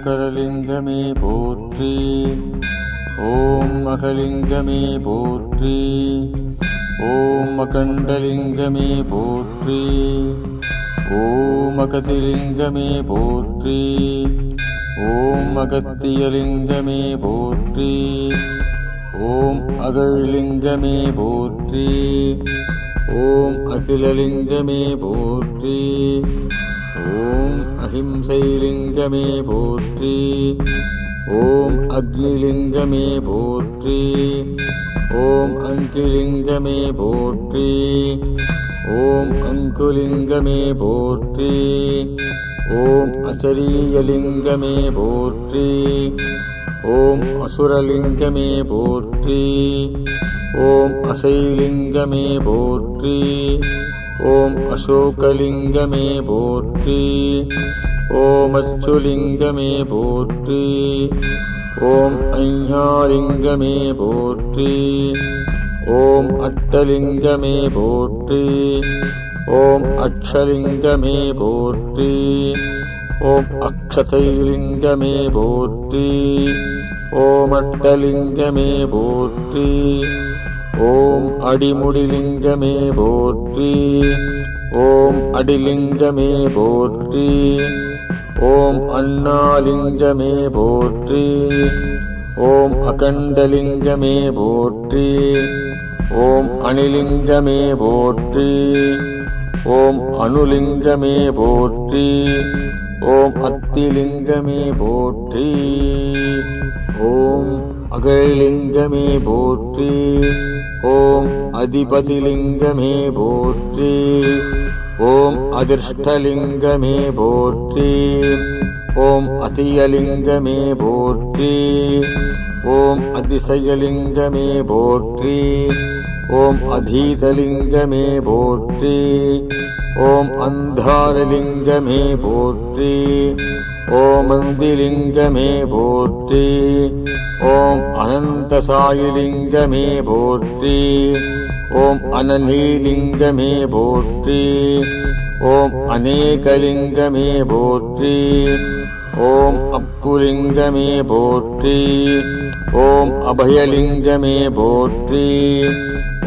மகரலிங்கமே போற்றி. ஓம் மகலிங்கமே போற்றி. ஓம் மகண்டலிங்கமே போற்றி. ஓம் மகதிலிங்கமே போற்றி. ஓம் அகத்தியலிங்கமே போற்றி. ஓம் அகழ்லிங்கமே போற்றி. ஓம் அகிலலிங்கமே போற்றி. ஓம் அஹிம்சைலிங்கமே போற்றி. ஓம் அக்னிலிங்கமே போற்றி. ஓம் அங்கிலிங்கமே போற்றி. ஓம் அங்குலிங்கமே போற்றி. ஓம் அச்சரியலிங்கமே போற்றி. ஓம் அசுரலிங்கமே போற்றி. ஓம் அசைலிங்கமே போற்றி. ஓம் அசோகலிங்கமே போற்றி. ஓம் அச்சுலிங்கமே போற்றி. ஓம் ஐயாலிங்கமே போற்றி. ஓம் அட்டலிங்கமே போற்றி. ஓம் அக்ஷலிங்கமே போற்றி. ஓம் அக்ஷதைலிங்கமே போற்றி. ஓம் அட்டலிங்கமே போற்றி. ஓம் அடிமுடிலிங்கமே போற்றி. ஓம் அடிலிங்கமே போற்றி. ஓம் அண்ணாலிங்கமே போற்றி. ஓம் அகண்டலிங்கமே போற்றி. ஓம் அணிலிங்கமே போற்றி. ஓம் அனுலிங்கமே போற்றி. ஓம் அத்திலிங்கமே போற்றி. ஓம் அகலிங்கமே போற்றி. ஓம் அதிபதிலிங்கமே போற்றி. ஓம் அதிர்ஷ்டலிங்கமே போற்றி. ஓம் அதியலிங்கமே போற்றி. ஓம் அதிசயலிங்கமே போற்றி. ஓம் அதீதலிங்கமே போற்றி. ஓம் அந்தாரலிங்கமே போற்றி. ஓம் அந்திலிங்கமே போற்றி. ஓம் அனந்தசாயிலிங்கமே போற்றி. ஓம் அனலீலிங்கமே போற்றி. ஓம் அநேகலிங்கமே போற்றி. ஓம் அப்புலிங்கமே போற்றி. ஓம் அபயலிங்கமே போற்றி.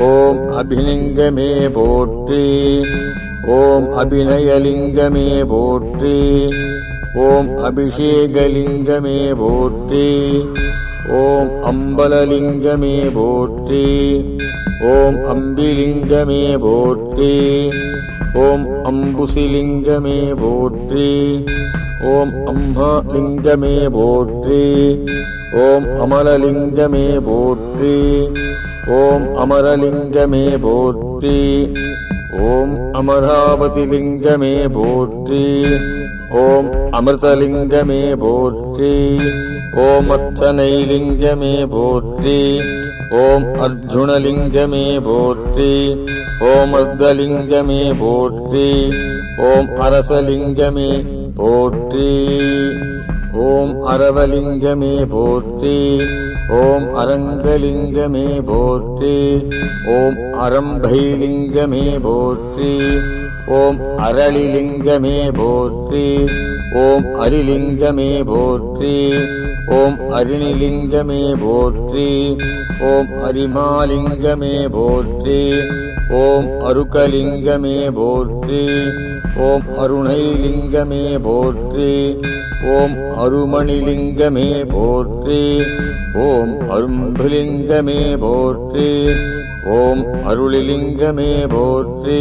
ஓம் அபிலிங்கமே போற்றி. ஓம் அபிநயலிங்கமே போற்றி. ஓம் அபிஷேகலிங்கமே போற்றி. ஓம் அம்பலலிங்கமே போற்றி. ஓம் அம்பிலிங்கமே போற்றி. ஓம் அம்புசிலிங்கமே போற்றி. ஓம் அம்மாலிங்கமே போற்றி. ஓம் அமலலிங்கமே போற்றி. ஓம் அமரலிங்கமே போற்றி. ஓம் அமராவதிலிங்கமே போற்றி. ஓம் அமிர்தலிங்கமே போற்றி. ஓம் அர்ச்சனைலிங்கமே போற்றி. ஓம் அர்ஜுனலிங்கமே போற்றி. ஓம் அர்த்தலிங்கமே போற்றி. ஓம் அரசலிங்கமே போற்றி. ஓம் அரவலிங்கமே போற்றி. ஓம் அரங்கலிங்கமே போற்றி. ஓம் அரம்பைலிங்கமே போற்றி. ஓம் அரளிலிங்கமே போற்றி. ஓம் அரிலிங்கமே போற்றி. ஓம் அரிணிலிங்கமே போற்றி. ஓம் அரிமாலிங்கமே போற்றி. ஓம் அருகலிங்கமே போற்றி. ஓம் அருணைலிங்கமே போற்றி. ஓம் அருமணிலிங்கமே போற்றி. ஓம் அரும்புலிங்கமே போற்றி. ஓம் அருளிலிங்கமே போற்றி.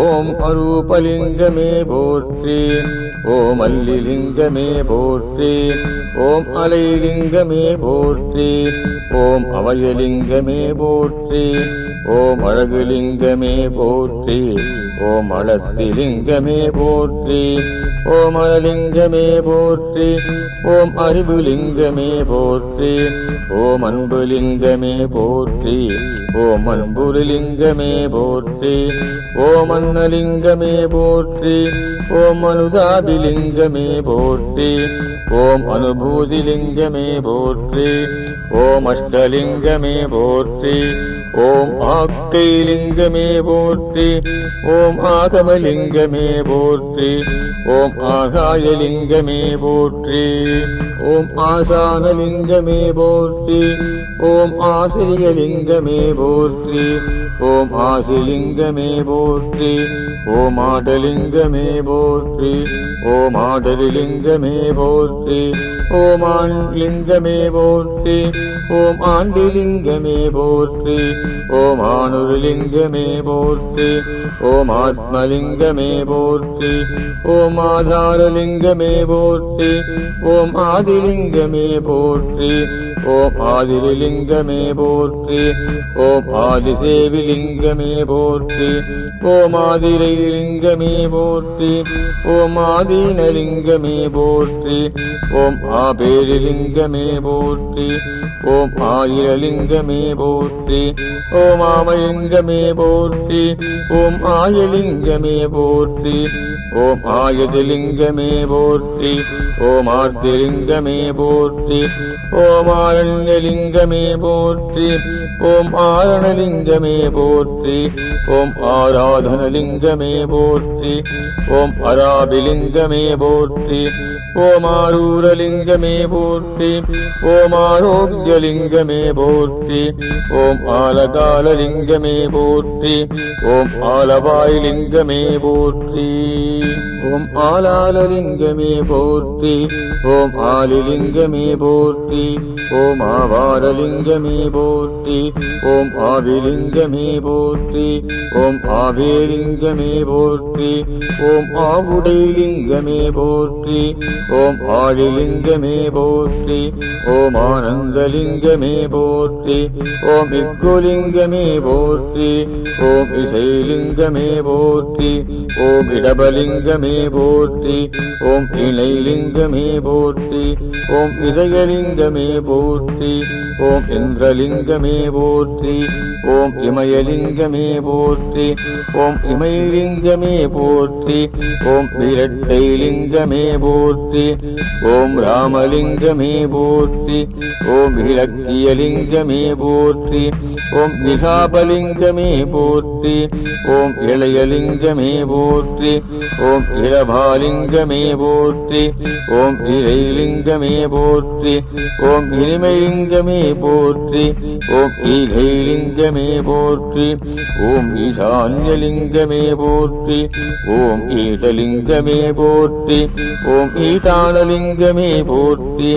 ஓம் அரூபலிங்கமே போற்றி. ஓம் அல்லிலிங்கமே போற்றி. ஓம் அலைலிங்கமே போற்றி. ஓம் அவயலிங்கமே போற்றி. ஓம் அழகுலிங்கமே போற்றி. ஓம் அளத்திலிங்கமே போற்றி. ஓம் அழலிங்கமே போற்றி. ஓம் அறிவுலிங்கமே போற்றி. ஓம் அன்புலிங்கமே போற்றி. ஓம் அன்புலிங்கமே போற்றி. ஓம் அன்னலிங்கமே போற்றி. ஓம் அனுதாபிலிங்கமே போற்றி. ஓம் அனுபூதிலிங்கமே போற்றி. ஓம் அஷ்டலிங்கமே போற்றி. ஓம் ஆக்கைலிங்கமே போற்றி. ஓம் ஓம் ஆகமலிங்கமே போற்றி. ஓம் ஆகாயலிங்கமே போற்றி. ஓம் ஆசானலிங்கமே போற்றி. ஓம் ஆசிரியலிங்கமே போற்றி. ஓம் ஆசிலிங்கமே போற்றி. ஓம் ஆடலிங்கமே போற்றி. ஓம் ஆடலிலிங்கமே போற்றி. ஓம் ஆண்லிங்கமே போற்றி. ஓம் ஆண்டிலிங்கமே போற்றி. ஓம் ஆணுலிங்கமே போற்றி. ஓம் ஆத்மலிங்கமே போற்றி. ஓம் ஆதாரலிங்கமே போற்றி. ஓம் ஆதிலிங்கமே போற்றி. ஓம் ஆதிலிங்கமே போற்றி. ஓம் ஆதிசேவிலிங்கமே போற்றி. ஓம் ஆதிரைலிங்கமே போற்றி. ஓம் ஆதீனலிங்கமே போற்றி. ஓம் ஆபேரிலிங்கமே போற்றி. ஓம் ஆயிரலிங்கமே போற்றி. ஓம் ஆமலிங்கமே போற்றி. ஓம் ஆயலிங்கமே போற்றி. ஓம் ஆயதிலிங்கமே போற்றி. ஓம் ஆர்த்திலிங்கமே போற்றி. ஓம் ஆரண்யலிங்கமே போற்றி. ஓம் ஆரணலிங்கமே போற்றி. ஓம் ஆராதனலிங்கமே போற்றி. ஓம் அராபிலிங்கமே போற்றி. ஓம் ஆரூரலிங்கமே போற்றி. ஓம் ஆரோக்கியலிங்கமே போற்றி. ஓம் ஆலகாலலிங்கமே போற்றி. ஓம் ஆலவாய்லிங்கமே போற்றி. ஓம் ஆலாலலிங்கமே போற்றி. ஓம் ஆலிலிங்கமே போற்றி. ஓம் ஆவாரலிங்கமே போற்றி. ஓம் ஆவிலிங்கமே போற்றி. ஓம் ஆவேலிங்கமே போற்றி. ஓம் ஆவுடைலிங்கமே போற்றி. ஓம் ஆழிலிங்கமே போற்றி. ஓம் ஆனந்தலிங்கமே போற்றி. ஓம் இக்குலிங்கமே போற்றி. ஓம் இசைலிங்கமே போற்றி. ஓம் இடபலிங்கமே போற்றி. ஓம் இணைலிங்கமே போற்றி. ஓம் இதயலிங்கமே போற்றி. ஓம் இந்திரலிங்கமே போற்றி. ஓம் இமயலிங்கமே போற்றி. ஓம் இமயலிங்கமே போற்றி. ஓம் இரட்டைலிங்கமே போற்றி. ஓம் ராமலிங்கமே போற்றி. ஓம் இலக்கியலிங்கமே போற்றி. ஓம் நிகாபலிங்கமே போற்றி. ஓம் இளையலிங்கமே போற்றி. ஓம் இரபாலிங்கமே போற்றி. ஓம் இறைலிங்கமே போற்றி. ஓம் இனிமைலிங்கமே போற்றி. ஓம் ஈகைலிங்கமே போற்றி. ஓம் ஈசான்யலிங்கமே போற்றி. ஓம் ஈடலிங்கமே போற்றி. ஓம் ஈட்டானலிங்கமே போற்றி.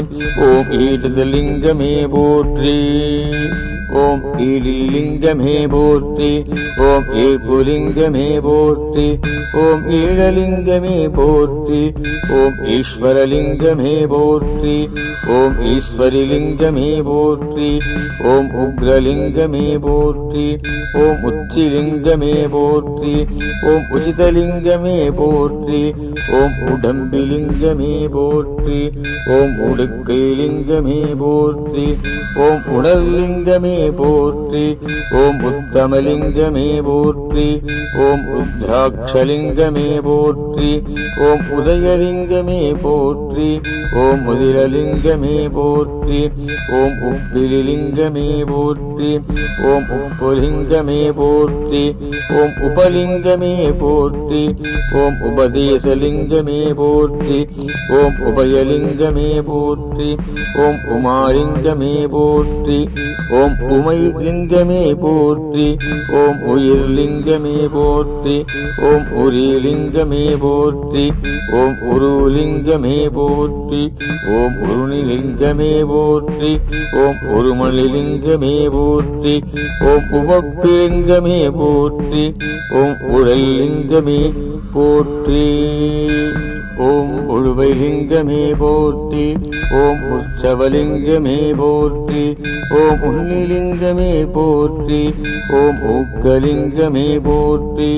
ஓம் ஈடுதலிங்கமே போற்றி. ஓம் ஈலிலிங்கமே போற்றி. ஓம் ஈர்ப்புலிங்கமே போற்றி. ஓம் ஈழலிங்கமே போற்றி. ஓம் ஈஸ்வரலிங்கமே போற்றி. ஓம் ஈஸ்வரிலிங்கமே போற்றி. ஓம் உக்ரலிங்கமே போற்றி. ஓம் உச்சிலிங்கமே போற்றி. ஓம் உசிதலிங்கமே போற்றி. ஓம் உடம்பிலிங்கமே போற்றி. ஓம் உடுக்கைலிங்கமே போற்றி. ஓம் உடல்லிங்கமே போற்றி. ஓம் உத்தமலிங்கமே போற்றி. ஓம் உத்ராட்சலிங்கமே போற்றி. ஓம் உதயலிங்கமே போற்றி. ஓம் உதிரலிங்கமே போற்றி. ஓம் உப்பிலிங்கமே போற்றி. ஓம் உப்புலிங்கமே போற்றி. ஓம் உபலிங்கமே போற்றி. ஓம் உபதேசலிங்கமே போற்றி. ஓம் உபயலிங்கமே போற்றி. ஓம் உமாலிங்கமே போற்றி. ஓம் உமைலிங்கமே போற்றி. ஓம் உயிர்லிங்கமே போற்றி. ஓம் உரிலிங்கமே போற்றி. ஓம் உருலிங்கமே போற்றி. ஓம் உருணிலிங்கமே போற்றி. ஓம் உருமலிலிங்கமே போற்றி. ஓம் உமப்பிலிங்கமே போற்றி. ஓம் உடல்லிங்கமே போற்றி. ஓம் உழுவைலிங்கமே போற்றி. ஓம் உற்சவலிங்கமே போற்றி. ஓம் உன்னிலிங்கமே போற்றி. ஓம் ஊக்கலிங்கமே போற்றி.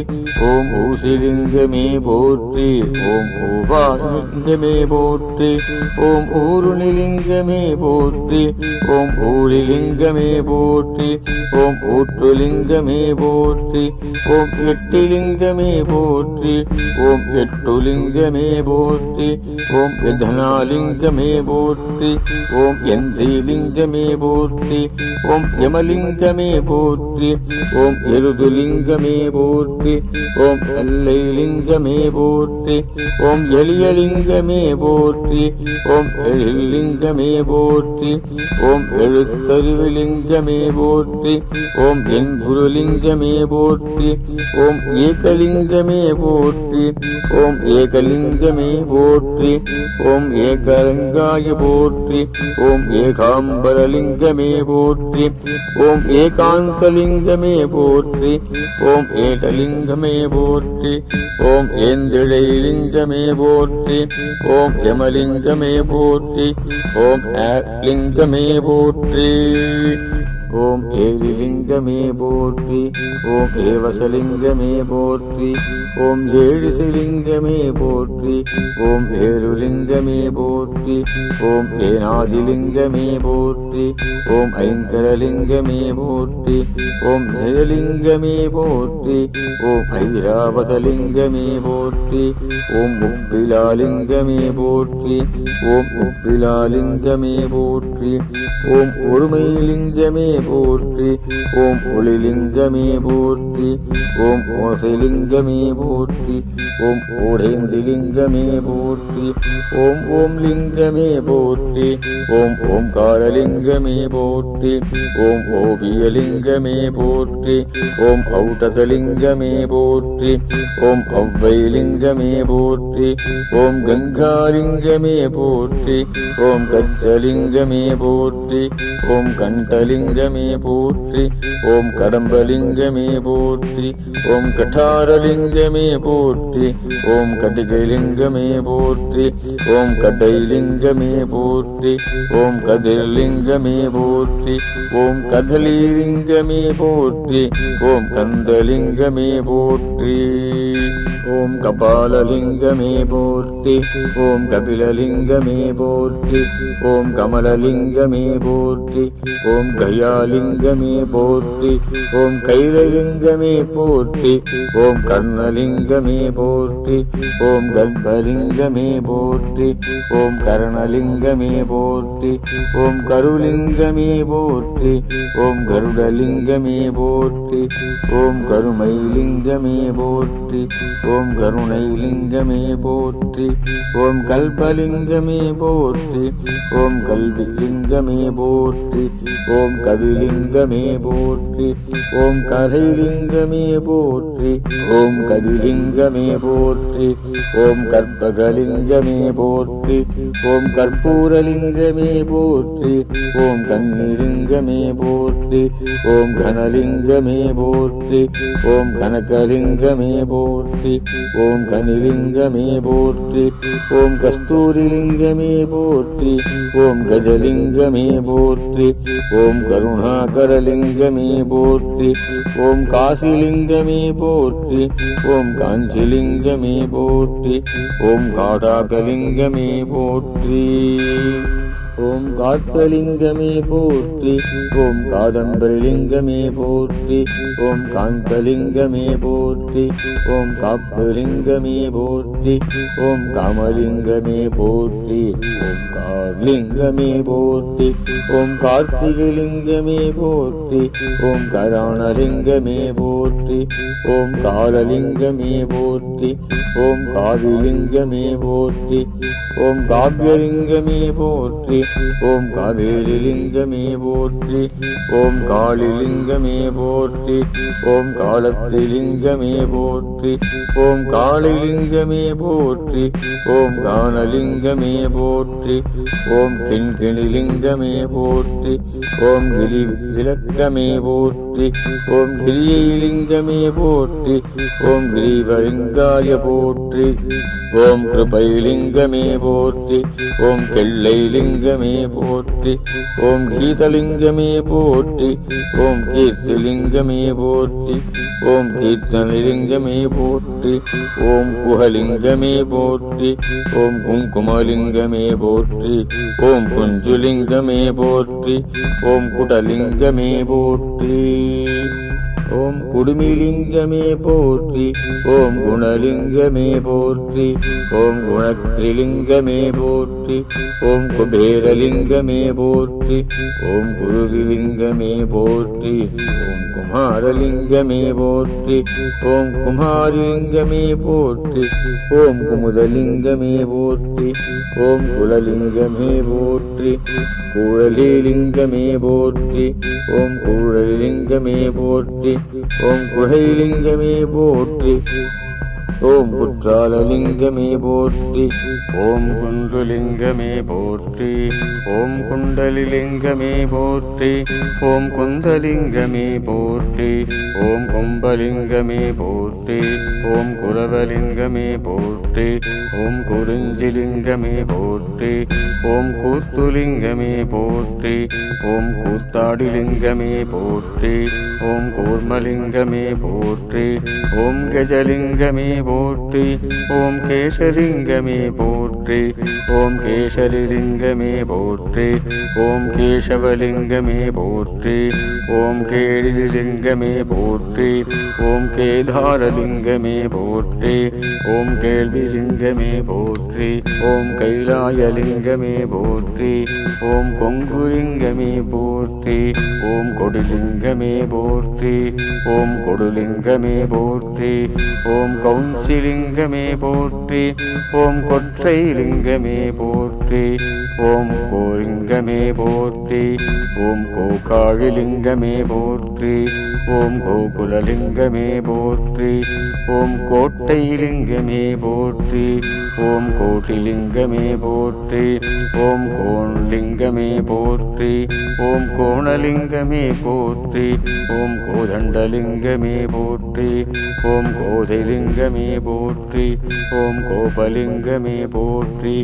ஓம் ஊசிலிங்கமே போற்றி. ஓம் ஊவாலிங்கமே போற்றி. ஓம் ஊருணிலிங்கமே போற்றி. ஓம் ஊரிலிங்கமே போற்றி. ஓம் ஊற்றுலிங்கமே போற்றி. ஓம் எட்டிலிங்கமே போற்றி. ஓம் எட்டுலிங்கமே போற்றி. ஓம் யதனாலிங்கமே போற்றி. ஓம் எந்திலிங்கமே போற்றி. ஓம் ஓம் யமலிங்கமே போற்றி. ஓம் எருதுலிங்கமே போற்றி. ஓம் எல்லை லிங்கமே போற்றி. ஓம் எளியலிங்கமே போற்றி. ஓம் எழில்லிங்கமே போற்றி. ஓம் எழுத்தறிவுலிங்கமே போற்றி. ஓம் என் குருலிங்கமே போற்றி. ஓம் ஏகலிங்கமே போற்றி. ஓம் ஏகலிங்கமே போற்றி. ஓம் ஏகரங்காய போற்றி. ஓம் ஏகாம்பரலிங்கமே போற்றி. ஓம் ஏகாந்தலிங்கமே போற்றி. ஓம் ஏகலிங்கமே போற்றி. ஓம் ஏந்திழைலிங்கமே போற்றி. ஓம் யமலிங்கமே போற்றி. ஓம் லிங்கமே போற்றி. ஓம் ஏலிலிங்கமே போற்றி. ஓம் ஏவசலிங்கமே போற்றி. ஓம் ஏழிசலிங்கமே போற்றி. ஓம் ஏருலிங்கமே போற்றி. ஓம் ஏனாதிலிங்கமே போற்றி. ஓம் ஐங்கரலிங்கமே போற்றி. ஓம் ஜெயலிங்கமே போற்றி. ஓம் ஐராவதலிங்கமே போற்றி. ஓம் உப்பிலாலிங்கமே போற்றி. ஓம் உப்பிலாலிங்கமே போற்றி. ஓம் ஒருமைலிங்கமே போற்றி. ஓம் ஒளிலிங்கமே போற்றி. ஓம் ஓசைலிங்கமே போற்றி. ஓம் ஓடேந்திலிங்கமே போற்றி. ஓம் ஓம் லிங்கமே போற்றி. ஓம் ஓம்காரலிங்கமே போற்றி. ஓம் ஓவியலிங்கமே போற்றி. ஓம் ஔடதலிங்கமே போற்றி. ஓம் ஔவைலிங்கமே போற்றி. ஓம் கங்காலிங்கமே போற்றி. ஓம் கச்சலிங்கமே போற்றி. ஓம் கண்டலிங்கமே போற்றி. ஓம் கடம்பலிங்கமே போற்றி. ஓம் கட்டாரலிங்கமே போற்றி. ஓம் கடிகைலிங்கமே போற்றி. ஓம் கடைலிங்கமே போற்றி. ஓம் கதிர்லிங்கமே போற்றி. ஓம் கதலிலிங்கமே போற்றி. ஓம் கந்தலிங்கமே போற்றி. ஓம் கபாலலிங்கமே போற்றி. ஓம் கபிலலிங்கமே போற்றி. ஓம் கமலலிங்கமே போற்றி. ஓம் கயாலிங்கமே போற்றி. ஓம் கைலலிங்கமே போற்றி. ஓம் கர்ணலிங்கமே போற்றி. ஓம் கர்ப்பலிங்கமே போற்றி. ஓம் கரணலிங்கமே போற்றி. ஓம் கருலிங்கமே போற்றி. ஓம் கருடலிங்கமே போற்றி. ஓம் கருமைலிங்கமே போற்றி. ஓம் கருணைலிங்கமே போற்றி. ஓம் கல்பலிங்கமே போற்றி. ஓம் கல்விலிங்கமே போற்றி. ஓம் கவிலிங்கமே போற்றி. ஓம் கரைலிங்கமே போற்றி. ஓம் கவிலிங்கமே போற்றி. ஓம் கற்பகலிங்கமே போற்றி. ஓம் கற்பூரலிங்கமே போற்றி. ஓம் கன்னிலிங்கமே போற்றி. ஓம் கனலிங்கமே போற்றி. ஓம் கனகலிங்கமே போற்றி. ஓம் கனிலிங்கமே போற்றி. ஓம் கஸ்தூரிலிங்கமே போற்றி. ஓம் கஜலிங்கமே போற்றி. ஓம் கருணாகரலிங்கமே போற்றி. ஓம் காசிலிங்கமே போற்றி. ஓம் காஞ்சிலிங்கமே போற்றி. ஓம் காடாகலிங்கமே போற்றி. ஓம் காத்தலிங்கமே போற்றி. ஓம் காதம்பரிலிங்கமே போற்றி. ஓம் காந்தலிங்கமே போற்றி. ஓம் காப்புலிங்கமே போற்றி. ஓம் காமலிங்கமே போற்றி. ஓம் கார்லிங்கமே போற்றி. ஓம் கார்த்திகலிங்கமே போற்றி. ஓம் கராணலிங்கமே போற்றி. ஓம் காலலிங்கமே போற்றி. ஓம் காவிலிங்கமே போற்றி. ஓம் காவ்யலிங்கமே போற்றி. ஓம் காவேரிலிங்கமே போற்றி. ஓம் காளிலிங்கமே போற்றி. ஓம் காலத்திலிங்கமே போற்றி. ஓம் காளிலிங்கமே போற்றி. ஓம் கானலிங்கமே போற்றி. ஓம் கிண்கிணிலிங்கமே போற்றி. ஓம் கிரி விளக்கமே போற்றி. ஓம் கிரியைலிங்கமே போற்றி. ஓம் கிரீவலிங்காய போற்றி. ஓம் கிருபைலிங்கமே போற்றி. ஓம் கெள்ளைலிங்கமே போற்றி. ஓம் கீதலிங்கமே போற்றி. ஓம் கீர்த்திலிங்கமே போற்றி. ஓம் கீர்த்தனலிங்கமே போற்றி. ஓம் குஹலிங்கமே போற்றி. ஓம் குங்குமலிங்கமே போற்றி. ஓம் குஞ்சுலிங்கமே போற்றி. ஓம் குடலிங்கமே போற்றி. ஓம் குடுமிலிங்கமே போற்றி. ஓம் குணலிங்கமே போற்றி. ஓம் குணத்ரிலிங்கமே போற்றி. ஓம் குபேரலிங்கமே போற்றி. ஓம் குருலிங்கமே போற்றி. ஓம் குமாரலிங்கமே போற்றி. ஓம் குமாரிலிங்கமே போற்றி. ஓம் குமுதலிங்கமே போற்றி. ஓம் குலலிங்கமே போற்றி. கூழலிலிங்கமே போற்றி. ஓம் கூழலிங்கமே போற்றி. ஓம் குழைலிங்கமே போற்றி. ஓம் குற்றாலலிங்கமே போற்றி. ஓம் குன்றுலிங்கமே போற்றி. ஓம் குண்டலிலிங்கமே போற்றி. ஓம் குந்தலிங்கமே போற்றி. ஓம் கும்பலிங்கமே போற்றி. ஓம் குரவலிங்கமே போற்றி. ஓம் குறிஞ்சிலிங்கமே போற்றி. ஓம் கூத்துலிங்கமே போற்றி. ஓம் கூத்தாடிலிங்கமே போற்றி. ஓம் கூர்மலிங்கமே போற்றி. ஓம் கஜலிங்கமே போற்றி. ஓம் கேசலிங்கமே போற்றி. ஓம் கேசரிலிங்கமே போற்றி. ஓம் கேசவலிங்கமே போற்றி. ஓம் கேளிலிங்கமே போற்றி. ஓம் கேதாரலிங்கமே போற்றி. ஓம் கேள்விலிங்கமே போற்றி. ஓம் கைலாயலிங்கமே போற்றி. ஓம் கொங்குலிங்கமே போற்றி. ஓம் கொடிலிங்கமே போற்றி. ஓம் கொடுலிங்கமே போற்றி. ஓம் கௌஞ்சிலிங்கமே போற்றி. ஓம் கொற்றைலிங்கமே போற்றி. ஓம் கோலிங்கமே போற்றி. ஓம் கோகாழிலிங்கமே போற்றி. ஓம் கோகுலலிங்கமே போற்றி. ஓம் கோட்டைலிங்கமே போற்றி. ஓம் கோட்டிலிங்கமே போற்றி. ஓம் கோணலிங்கமே போற்றி. ஓம் கோணலிங்கமே போற்றி. ஓம் கோதண்டலிங்கமே போற்றி. ஓம் கோதைலிங்கமே போற்றி. ஓம் கோபலிங்கமே போற்றி.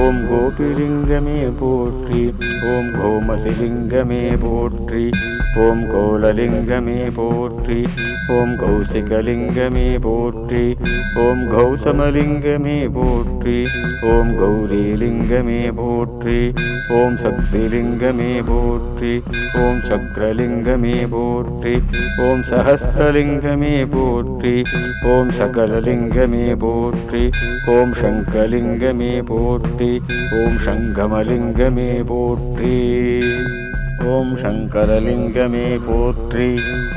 ஓம் கோபிலிங்கமே போற்றி. ஓம் கோமதிலிங்கமே போற்றி. ஓம் கோலலிங்கமே போற்றி. ஓம் கௌசிகலிங்கமே போற்றி. ஓம் கௌதமலிங்கமே போற்றி. ஓம் கௌரிலிங்கமே போற்றி. ஓம் சக்திலிங்கமே போற்றி. ஓம் சக்ரலிங்கமே போற்றி. ஓம் சஹஸ்ரலிங்கமே போற்றி. ஓம் சகலலிங்கமே போற்றி. ஓம் சங்கலிங்கமே போற்றி. ஓம் சங்கமலிங்கமே போற்றி. ஓம் சங்கரலிங்கமே போற்றி.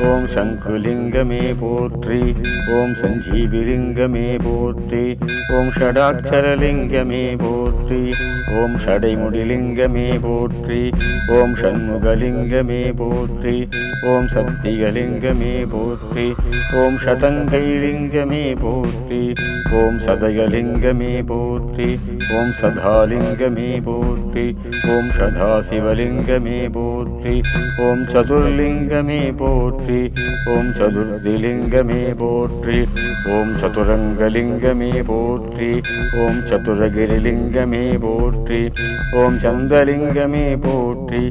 ஓம் சங்குலிங்கமே போற்றி. ஓம் சஞ்சீவிலிங்கமே போற்றி. ஓம் ஷடாட்சரலிங்கமே போற்றி. ஓம் ஷடைமுடிலிங்கமே போற்றி. ஓம் ஷண்முகலிங்கமே போற்றி. ஓம் சத்தியலிங்கமே போற்றி. ஓம் சதங்கைலிங்கமே போற்றி. ஓம் சதயலிங்கமே போற்றி. ஓம் சதாலிங்கமே போற்றி. ஓம் சதாசிவலிங்கமே போற்றி. ஓம் சதுர்லிங்கமே போற்றி. ஓம் சதுர்திலிங்கமே போற்றி. ஓம் சதுரங்கலிங்கமே போற்றி. ஓம் சதுரகிரிலிங்கமே போற்றி. ஓம் சந்தலிங்கமே போற்றி.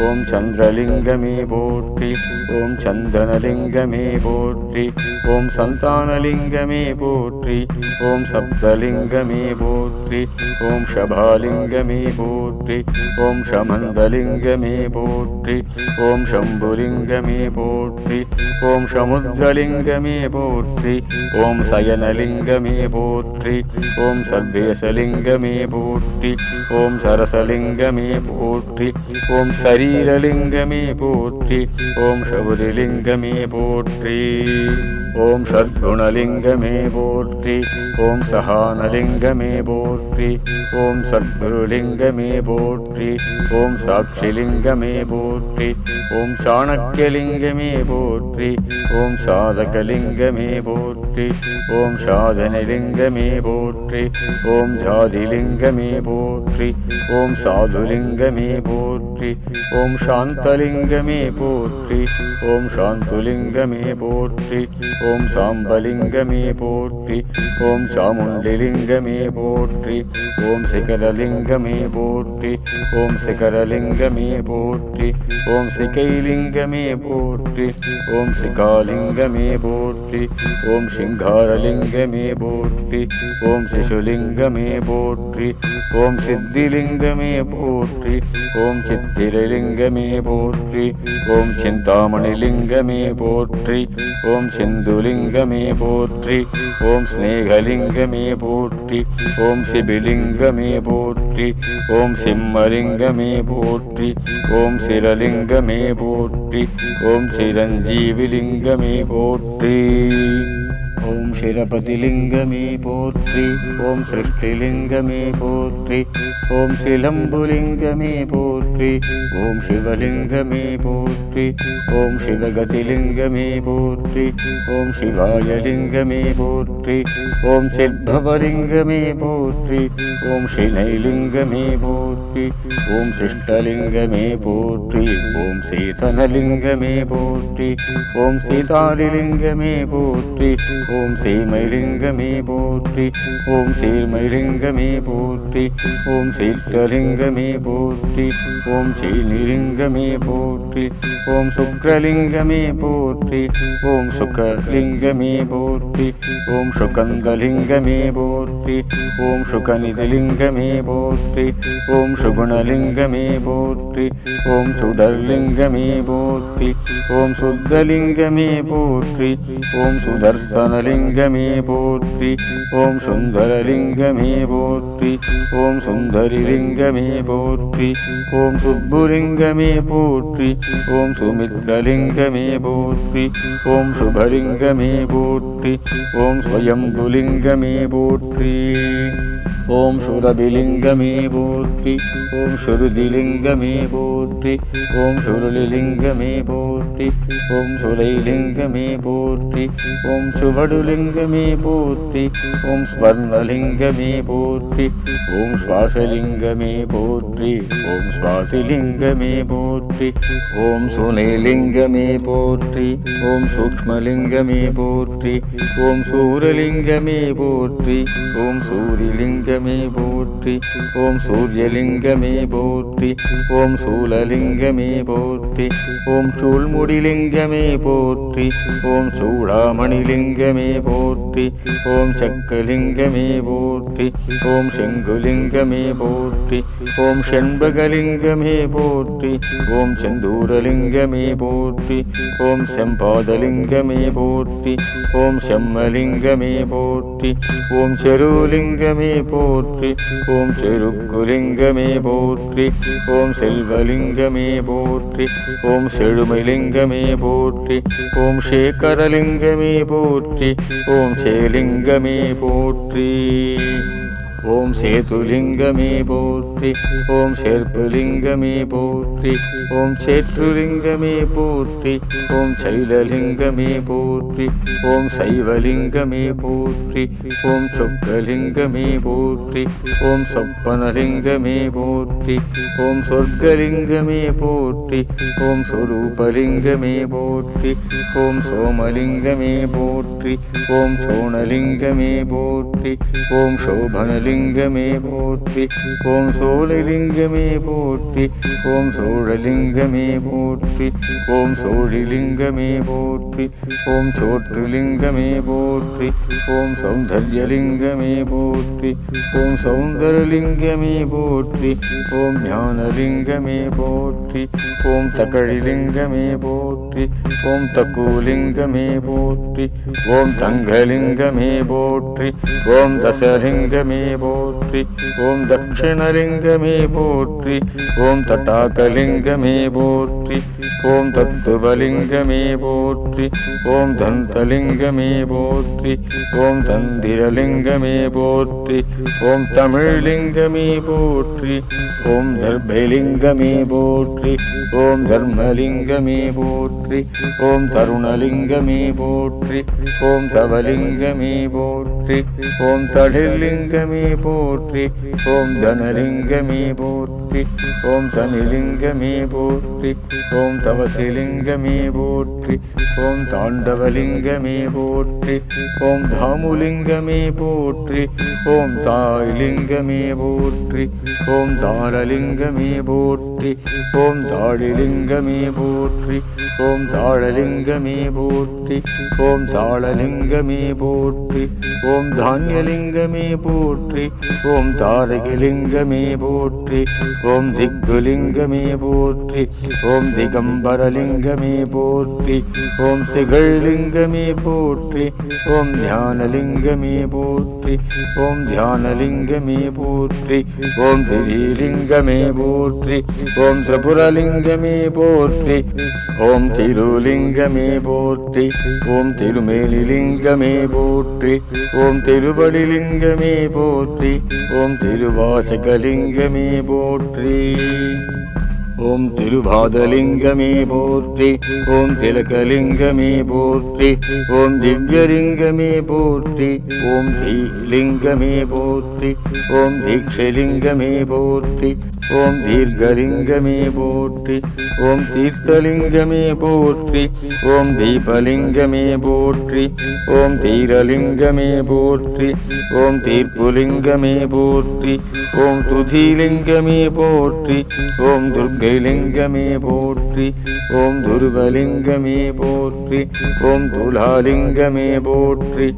ஓம் சந்திரலிங்கமே போற்றி. ஓம் சந்தனலிங்கமே போற்றி. ஓம் சந்தானலிங்கமே போற்றி. ஓம் சப்தலிங்கமே போற்றி. ஓம் ஷபாலிங்கமே போற்றி. ஓம் ஷமந்தலிங்கமே போற்றி. ஓம் சம்புலிங்கமே போற்றி. ஓம் சமுத்திரலிங்கமே போற்றி. ஓம் சயனலிங்கமே போற்றி. ஓம் சர்வேசலிங்கமே போற்றி. ஓம் சரசலிங்கமே போற்றி. ஓம் சரீரலிங்கமே போற்றி. ஓம் சபரிலிங்கமே போற்றி. ஓம் சத்குணலிங்கமே போற்றி. ஓம் சகானலிங்கமே போற்றி. ஓம் சத்குருலிங்கமே போற்றி. ஓம் சாட்சிலிங்கமே போற்றி. ஓம் சாணக்கியலிங்கமே போற்றி. ஓம் சாதகலிங்கமே போற்றி. ஓம் சாதனலிங்கமே போற்றி. ஓம் ஜாதிலிங்கமே போற்றி. ஓம் சாதுலிங்கமே போற்றி. ஓம் சாந்தலிங்கமே போற்றி. ஓம் சாந்துலிங்கமே போற்றி. ஓம் சாம்பலிங்கமே போற்றி. ஓம் சாமுண்டிலிங்கமே போற்றி. ஓம் சிகரலிங்கமே போற்றி. ஓம் சிகரலிங்கமே போற்றி. போற்றி. ஓம் சிகைலிங்கமே போற்றி. ஓம் சிகாலிங்கமே போற்றி. ஓம் சிங்காரலிங்கமே போற்றி. ஓம் சிசுலிங்கமே போற்றி. ஓம் சித்திலிங்கமே போற்றி. ஓம் சித்திரலிங்கமே போற்றி. ஓம் சிந்தாமணிலிங்கமே போற்றி. ஓம் சிந்துலிங்கமே போற்றி. ஓம் ஸ்நேகலிங்கமே போற்றி. ஓம் சிபிலிங்கமே போற்றி. ஓம் சிம்மலிங்கமே போற்றி. ஓம் சிரலிங்கமே போற்றி. ஓம் சிரஞ்சீவிலிங்கமே போற்றி. ஓம் சிரபதிலிங்கமே போற்றி. ஓம் சிருஷ்டிலிங்கமே போற்றி. ஓம் சிலம்புலிங்கமே போற்றி. ஓம் சிவலிங்கமே போற்றி. ஓம் சிவகதிலிங்கமே போற்றி. ஓம் சிவாயலிங்கமே போற்றி. ஓம் சிற்பவலிங்கமே போற்றி. ஓம் ஸ்ரீநைலிங்கமே போற்றி. ஓம் சிஷ்டலிங்கமே போற்றி. ஓம் சீதனலிங்கமே போற்றி. ஓம் சீதாலிலிங்கமே போற்றி. ஓம் சீமைலிங்கமே போற்றி. ஓம் சீமைலிங்கமே போற்றி. ஓம் சீற்றலிங்கமே போற்றி. ஓம் சீனிலிங்கமே போற்றி. ஓம் சுக்ரலிங்கமே போற்றி. ஓம் சுகலிங்கமே போற்றி. ஓம் சுகந்தலிங்கமே போற்றி. ஓம் சுகநிதிலிங்கமே போற்றி. ஓம் சுகுணலிங்கமே போற்றி. ஓம் சுடர்லிங்கமே போற்றி. ஓம் சுத்தலிங்கமே போற்றி. ஓம் சுதர்சனலிங்கமே போற்றி. ஓம் சுந்தரலிங்கமே போற்றி. ஓம் சுந்தரிலிங்கமே போற்றி. ஓம் சுப்புலிங்கமே போற்றி. ஓம் சுமித்ரலிங்கமே போற்றி. ஓம் சுபலிங்கமே போற்றி. ஓம் ஸ்வயம்புலிங்கமே போற்றி. ஓம் சுரபிலிங்கமே போற்றி. ஓம் சுருதிலிங்கமே போற்றி. ஓம் சுருளிலிங்கமே போற்றி. ஓம் சுரைலிங்கமே போற்றி. ஓம் சுவடுலிங்கமே போற்றி. ஓம் ஸ்வர்ணலிங்கமே போற்றி. ஓம் சுவாசலிங்கமே போற்றி. ஓம் சுவாசிலிங்கமே போற்றி. ஓம் சுனைலிங்கமே போற்றி. ஓம் சூக்ஷ்மலிங்கமே போற்றி. ஓம் சூரலிங்கமே போற்றி. ஓம் சூரிலிங்க போற்றி. ஓம் சூரியலிங்கமே போற்றி. ஓம் சூலலிங்கமே போற்றி. ஓம் சூழ்முடிலிங்கமே போற்றி. ஓம் சூடாமணிலிங்கமே போற்றி. ஓம் சக்கலிங்கமே போற்றி. ஓம் செங்குலிங்கமே போற்றி. ஓம் செண்பகலிங்கமே போற்றி. ஓம் செந்தூரலிங்கமே போற்றி. ஓம் செம்பாதலிங்கமே போற்றி. ஓம் செம்மலிங்கமே போற்றி. ஓம் செருலிங்கமே போற்றி. ஓம் செருக்குலிங்கமே போற்றி. ஓம் செல்வலிங்கமே போற்றி. ஓம் செழுமைலிங்கமே போற்றி. ஓம் சேகரலிங்கமே போற்றி. ஓம் சேலிங்கமே போற்றி. ஓம் சேதுலிங்கமே போற்றி. ஓம் சேர்ப்புலிங்கமே போற்றி. ஓம் சேற்றுலிங்கமே போற்றி. ஓம் சைலலிங்கமே போற்றி. ஓம் சைவலிங்கமே போற்றி. ஓம் சொக்கலிங்கமே போற்றி. ஓம் சொப்பனலிங்கமே போற்றி. ஓம் சொர்க்கலிங்கமே போற்றி. ஓம் சொரூபலிங்கமே போற்றி. ஓம் சோமலிங்கமே போற்றி. ஓம் சோணலிங்கமே போற்றி. ஓம் சோபனலிங்கமே போற்றி. ஓம் சோழலிங்கமே போற்றி. ஓம் சோழலிங்கமே போற்றி. ஓம் சோழிலிங்கமே போற்றி. ஓம் சோற்றுலிங்கமே போற்றி. ஓம் சௌந்தர்யலிங்கமே போற்றி. ஓம் சௌந்தரலிங்கமே போற்றி. ஓம் ஞானலிங்கமே போற்றி. ஓம் தகழிலிங்கமே போற்றி. ஓம் தக்கூலிங்கமே போற்றி. ஓம் தங்கலிங்கமே போற்றி. ஓம் தசலிங்கமே போற்றி. ஓம் தட்சிணலிங்கமே போற்றி. ஓம் தட்டாகலிங்கமே போற்றி. ஓம் தத்துவலிங்கமே போற்றி. ஓம் தந்தலிங்கமே போற்றி. ஓம் தந்திரலிங்கமே போற்றி. ஓம் தமிழ்லிங்கமே போற்றி. ஓம் தர்பலிங்கமே போற்றி. ஓம் தர்மலிங்கமே போற்றி. ஓம் தருணலிங்கமே போற்றி. ஓம் தவலிங்கமே போற்றி. ஓம் தடிலிங்கமே போற்றி. ஓம் தனலிங்கமே போற்றி. ஓம் தனிலிங்கமே போற்றி. ஓம் தவசிலிங்கமே போற்றி. ஓம் தாண்டவலிங்கமே போற்றி. ஓம் தாமுலிங்கமே போற்றி. ஓம் தாய்லிங்கமே போற்றி. ஓம் தாளலிங்கமே போற்றி. ஓம் தாழிலிங்கமே போற்றி. ஓம் தாளலிங்கமே போற்றி. ஓம் தாளலிங்கமே போற்றி. ஓம் தானியலிங்கமே போற்றி. ஓம் தாரகலிங்கமே போற்றி. ஓம் திக்குலிங்கமே போற்றி. ஓம் திகம்பரலிங்கமே போற்றி. ஓம் திகழ்லிங்கமே போற்றி. ஓம் தியானலிங்கமே போற்றி. ஓம் தியானலிங்கமே போற்றி. ஓம் திரிலிங்கமே போற்றி. ஓம் திரிபுரலிங்கமே போற்றி. ஓம் திருலிங்கமே போற்றி. ஓம் திருமேலிலிங்கமே போற்றி. ஓம் திருவடிலிங்கமே போற்றி. ஓம் திருவாசகலிங்கமே போற்றி. ஓம் திருபாதலிங்கமே போற்றி. ஓம் திலகலிங்கமே போற்றி. ஓம் திவ்யலிங்கமே போற்றி. ஓம் தீலிங்கமே போற்றி. ஓம் தீக்ஷலிங்கமே போற்றி. ஓம் தீர்க்கலிங்கமே போற்றி. ஓம் தீர்த்தலிங்கமே போற்றி. ஓம் தீபலிங்கமே போற்றி. ஓம் தீரலிங்கமே போற்றி. ஓம் தீர்ப்புலிங்கமே போற்றி. ஓம் துதிலிங்கமே போற்றி. ஓம் துர்க்கைலிங்கமே போற்றி. ஓம் துருவலிங்கமே போற்றி. ஓம் துலாலிங்கமே போற்றி.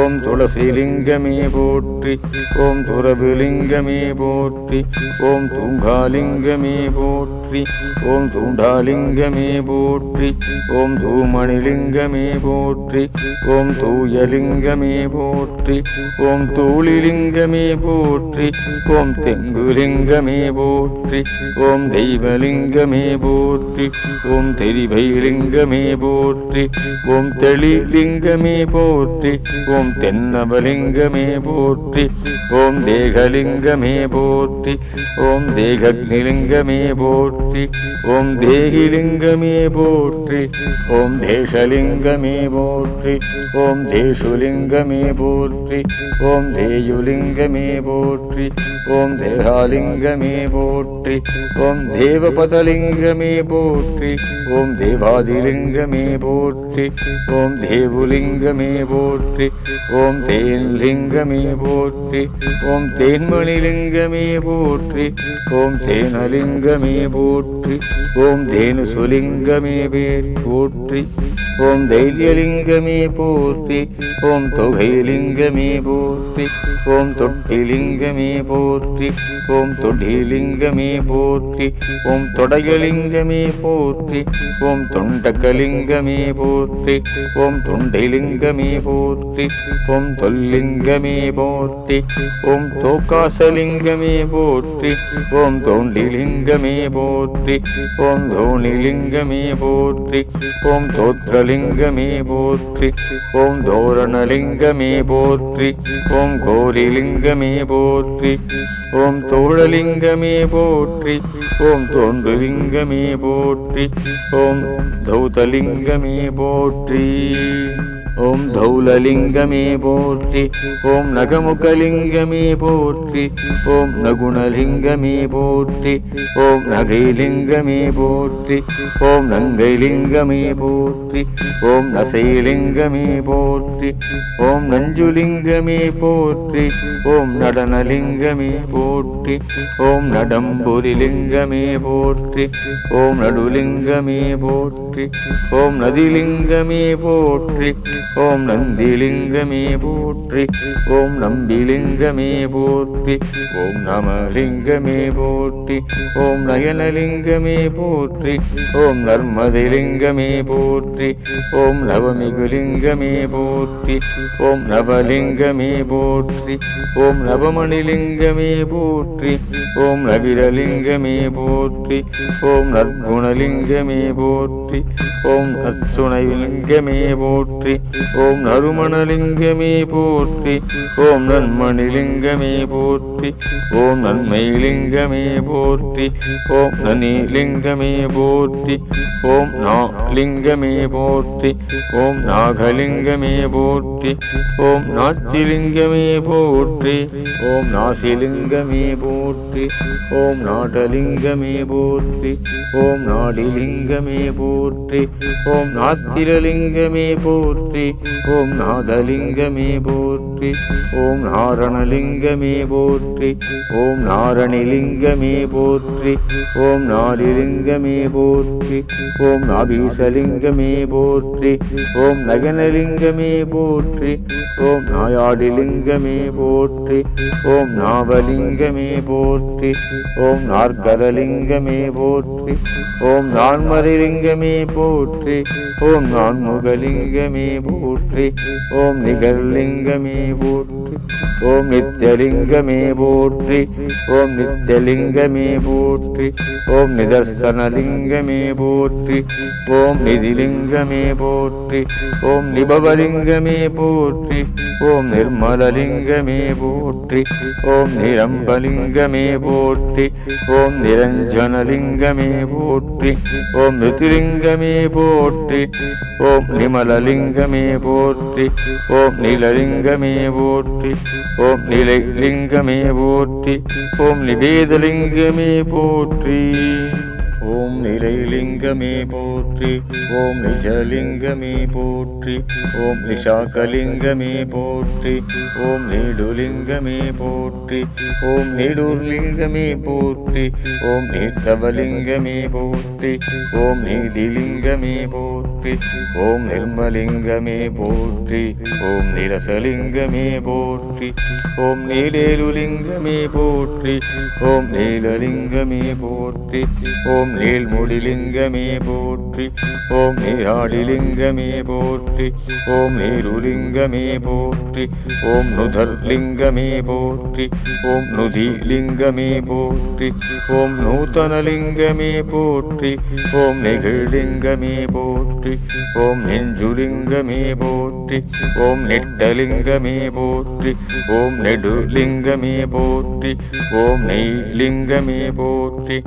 ஓம் துளசிலிங்கமே போற்றி. ஓம் துரபுலிங்கமே போற்றி. ஓம் தூங்காலிங்கமே போற்றி. ஓம் தூண்டாலிங்கமே போற்றி. ஓம் தூமணிலிங்கமே போற்றி. ஓம் தூயலிங்கமே போற்றி. ஓம் தூளிலிங்கமே போற்றி. ஓம் தெங்குலிங்கமே போற்றி. ஓம் தெய்வலிங்கமே போற்றி. ஓம் தெரிபைலிங்கமே போற்றி. ஓம் தெளிலிங்கமே போற்றி. ஓம் தென்னவலிங்கமே போற்றி. ஓம் தேகலிங்கமே போற்றி. ஓம் தேகக்னிலிங்கமே போற்றி. ஓம் தேகிலிங்கமே போற்றி. ஓம் தேசலிங்கமே போற்றி. ஓம் தேசுலிங்கமே போற்றி. ஓம் தேயுலிங்கமே போற்றி. ஓம் தேகாலிங்கமே போற்றி. ஓம் தேவபதலிங்கமே போற்றி. ஓம் தேவாதிலிங்கமே போற்றி. ஓம் தேவுலிங்கமே போற்றி. ஓம் தேன்லிங்கமே போற்றி. ஓம் தேன்மணிலிங்கமே போற்றி. ஓம் தேனலிங்கமே போற்றி. ஓம் தேனுசுலிங்கமே போற்றி. ஓம் தைரியலிங்கமே போற்றி. ஓம் தொகைலிங்கமே போற்றி. ஓம் தொட்டிலிங்கமே போற்றி. ஓம் தொடிலிங்கமே போற்றி. ஓம் தொடையலிங்கமே போற்றி. ஓம் தொண்டக்கலிங்கமே போற்றி. ஓம் தொண்டைலிங்கமே போற்றி. ஓம் தொல்லிங்கமே போற்றி. ஓம் தோக்காசலிங்கமே போற்றி. ஓம் தோண்டிலிங்கமே போற்றி. ஓம் தோணிலிங்கமே போற்றி. ஓம் தோத்திரலிங்கமே போற்றி. ஓம் தோரணலிங்கமே போற்றி. ஓம் கோரிலிங்கமே போற்றி. ஓம் தோழலிங்கமே போற்றி. ஓம் தோன்றுலிங்கமே போற்றி. ஓம் தௌதலிங்கமே போற்றி. ஓம் தௌலலிங்கமே போற்றி. ஓம் நகமுகலிங்கமே போற்றி. ஓம் நகுணலிங்கமே போற்றி. ஓம் நகைலிங்கமே போற்றி. ஓம் நங்கைலிங்கமே போற்றி. ஓம் நசைலிங்கமே போற்றி. ஓம் நஞ்சுலிங்கமே போற்றி. ஓம் நடனலிங்கமே போற்றி. ஓம் நடம்புரிலிங்கமே போற்றி. ஓம் நடுலிங்கமே போற்றி. ஓம் நதிலிங்கமே போற்றி. ஓம் நந்திலிங்கமே போற்றி. ஓம் நம்பிலிங்கமே போற்றி. ஓம் நமலிங்கமே போற்றி. ஓம் நயனலிங்கமே போற்றி. ஓம் நர்மதிலிங்கமே போற்றி. ஓம் நவமிகுலிங்கமே போற்றி. ஓம் நவலிங்கமே போற்றி. ஓம் நவமணிலிங்கமே போற்றி. ஓம் நவிரலிங்கமே போற்றி. ஓம் நற்குணலிங்கமே போற்றி. ஓம் நற்சுணைலிங்கமே போற்றி. ஓம் நறுமணலிங்கமே போற்றி ஓம் நன்மணிலிங்கமே போற்றி ஓம் நன்மைலிங்கமே போற்றி ஓம் நனிலிங்கமே போற்றி ஓம் நாலிங்கமே போற்றி ஓம் நாகலிங்கமே போற்றி ஓம் நாச்சிலிங்கமே போற்றி ஓம் நாசிலிங்கமே போற்றி ஓம் நாடலிங்கமே போற்றி ஓம் நாடிலிங்கமே போற்றி ஓம் நாத்திரலிங்கமே போற்றி ஓம் நாதலிங்கமே போற்றி ஓம் நாரணலிங்கமே போற்றி ஓம் நாரணிலிங்கமே போற்றி ஓம் நாடிலிங்கமே போற்றி ஓம் நாபீசலிங்கமே போற்றி ஓம் நகனலிங்கமே போற்றி ஓம் நாயாடிலிங்கமே போற்றி ஓம் நாவலிங்கமே போற்றி ஓம் நாற்கரலிங்கமே போற்றி ஓம் நான்மறைலிங்கமே போற்றி ஓம் நான்முகலிங்கமே போற்றி ஓம் நிகர்லிங்கமே போற்றி ஓம் நித்யலிங்கமே போற்றி ஓம் நித்யலிங்கமே போற்றி ஓம் நிதர்சனலிங்கமே போற்றி ஓம் நிதிலிங்கமே போற்றி ஓம் நிபவலிங்கமே போற்றி ஓம் நிர்மலலிங்கமே போற்றி ஓம் நிரம்பலிங்கமே போற்றி ஓம் நிரஞ்சனலிங்கமே போற்றி ஓம் நிருதிலிங்கமே போற்றி ஓம் நிமலலிங்கமே போற்றி ஓம் நீலலிங்கமே போற்றி ஓம் நிலைலிங்கமே போற்றி ஓம் நிவேதலிங்கமே போற்றி ஓம் நிலைலிங்கமே போற்றி ஓம் நிஜலிங்கமே போற்றி ஓம் நிஷாகலிங்கமே போற்றி ஓம் நீடுலிங்கமே போற்றி ஓம் நீடூர்லிங்கமே போற்றி ஓம் நீர்த்தவலிங்கமே போற்றி ஓம் நீதிலிங்கமே போற்றி ஓம் நிர்மலிங்கமே போற்றி ஓம் நிரசலிங்கமே போற்றி ஓம் நீலேலுலிங்கமே போற்றி ஓம் நீலலிங்கமே போற்றி ஓம் நீள்முடிலிங்கமே போற்றி ஓம் நீராடிலிங்கமே போற்றி ஓம் நீருலிங்கமே போற்றி ஓம் நுதர்லிங்கமே போற்றி ஓம் நுதிலிங்கமே போற்றி ஓம் நூதனலிங்கமே போற்றி ஓம் நெகிழ்லிங்கமே போற்றி ஓம் நெஞ்சுலிங்கமே போற்றி ஓம் நெட்டலிங்கமே போற்றி ஓம் நெடுலிங்கமே போற்றி ஓம் நெய்லிங்கமே போற்றி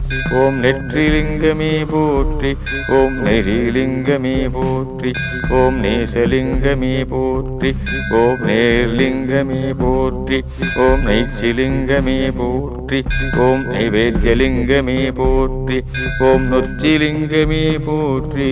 ஓம் நெற்றிலிங்கமே போற்றி ஓம் நெறிலிங்கமே போற்றி ஓம் நேசலிங்கமே போற்றி ஓம் நேர்லிங்கமே போற்றி ஓம் நைச்சிலிங்கமே போற்றி ஓம் நைவேத்யலிங்கமே போற்றி ஓம் நொச்சிலிங்கமே போற்றி